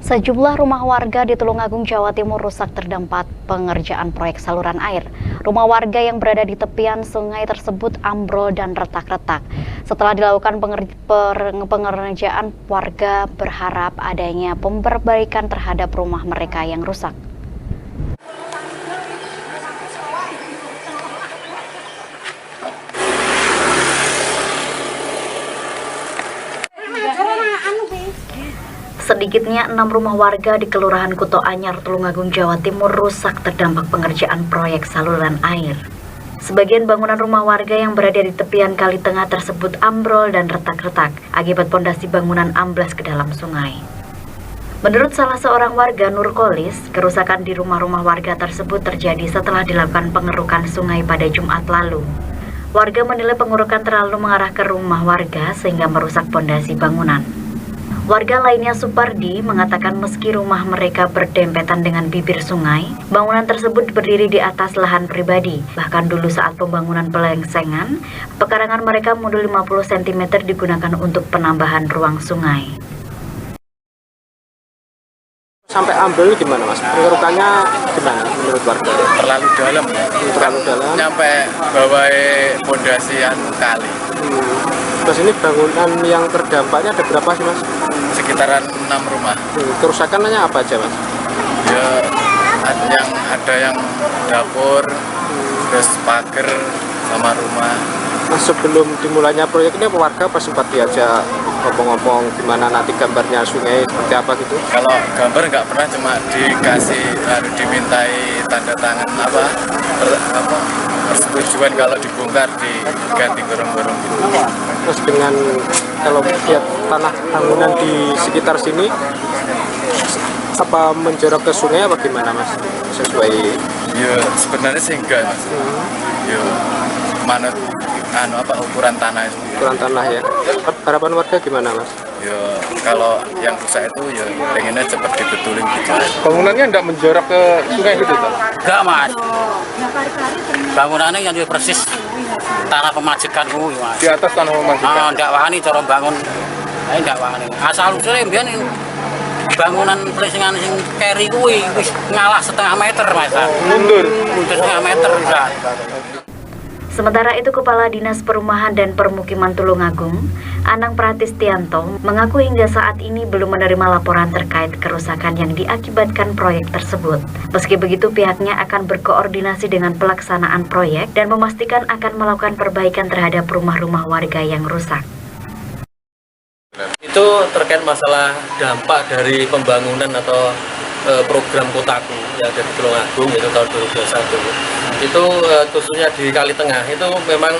Sejumlah rumah warga di Tulungagung, Jawa Timur rusak terdampak pengerjaan proyek saluran air. Rumah warga yang berada di tepian sungai tersebut ambrol dan retak-retak. Setelah dilakukan pengerjaan, warga berharap adanya pemberbaikan terhadap rumah mereka yang rusak. Sedikitnya 6 rumah warga di Kelurahan Kuto Anyar, Tulungagung, Jawa Timur rusak terdampak pengerjaan proyek saluran air. Sebagian bangunan rumah warga yang berada di tepian kali tengah tersebut ambrol dan retak-retak akibat pondasi bangunan amblas ke dalam sungai. Menurut salah seorang warga, Nurkolis, kerusakan di rumah-rumah warga tersebut terjadi setelah dilakukan pengerukan sungai pada Jumat lalu. Warga menilai pengerukan terlalu mengarah ke rumah warga sehingga merusak pondasi bangunan. Warga lainnya, Supardi, mengatakan meski rumah mereka berdempetan dengan bibir sungai, bangunan tersebut berdiri di atas lahan pribadi. Bahkan dulu saat pembangunan pelengsengan, pekarangan mereka mundur 50 cm digunakan untuk penambahan ruang sungai. Sampai ambil gimana Mas? Pengerukannya gimana menurut warga? Terlalu dalam ya. Terlalu dalam. Nyampe bawah pondasian kali. Terus ini bangunan yang terdampaknya ada berapa sih Mas? Sekitaran 6 rumah. Kerusakannya apa aja Mas? Ya ada yang dapur, terus pagar sama rumah. Mas, sebelum dimulainya proyek ini warga pas sempat diajak ngomong-ngomong gimana nanti gambarnya sungai seperti apa gitu? Kalau gambar nggak pernah, cuma dikasih harus dimintai tanda tangan persetujuan kalau dibongkar diganti gorong-gorong gitu. Terus dengan kalau lihat tanah bangunan di sekitar sini apa menjorok ke sungai apa gimana Mas? Sesuai ya sebenarnya sih enggak Mas. Ya manut ukuran tanah itu. Ukuran tanah ya. Harapan warga gimana Mas? Ya kalau yang rusak itu ya pengennya cepat dibetulin gitu. Bangunannya enggak menjorok ke sungai gitu Pak? Enggak Mas. Bangunannya yang persis tanah pemajikan kuwi Mas. Di atas tanah pemajikan. Ndak wani cara bangun. Ndak wani. Asal usule mbiyen bangunan pelengsengan sing keri kuwi wis ngalah setengah meter Mas. Mundur setengah meter bisa. Sementara itu, Kepala Dinas Perumahan dan Permukiman Tulungagung, Anang Pratistianto, mengaku hingga saat ini belum menerima laporan terkait kerusakan yang diakibatkan proyek tersebut. Meski begitu, pihaknya akan berkoordinasi dengan pelaksanaan proyek dan memastikan akan melakukan perbaikan terhadap rumah-rumah warga yang rusak. Itu terkait masalah dampak dari pembangunan atau program Kotaku yang ada di Tulungagung itu tahun 2021 itu khususnya di Kali Tengah itu memang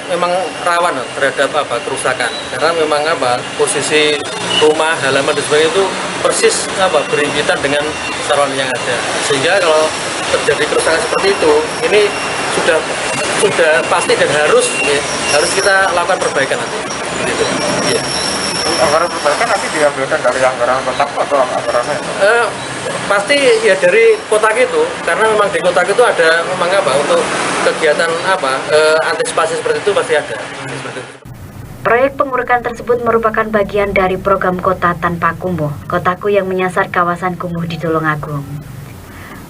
memang rawan terhadap kerusakan karena memang posisi rumah halaman dan sebagainya itu persis berimpitan dengan saluran yang ada, sehingga kalau terjadi kerusakan seperti itu ini sudah pasti dan harus kita lakukan perbaikan nanti gitu. Ya. Anggaran perbaikan nanti diambilkan dari anggaran kotak atau anggarannya? Pasti ya dari kotak itu, karena memang di kotak itu ada untuk kegiatan antisipasi seperti itu pasti ada. Proyek pengurukan tersebut merupakan bagian dari program Kota Tanpa Kumuh, Kotaku yang menyasar kawasan kumuh di Tulungagung.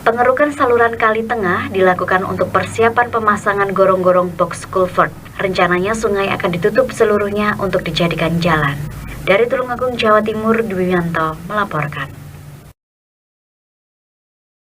Pengerukan saluran Kali Tengah dilakukan untuk persiapan pemasangan gorong-gorong box culvert. Rencananya sungai akan ditutup seluruhnya untuk dijadikan jalan. Dari Tulungagung, Jawa Timur, Dwi Wianto melaporkan.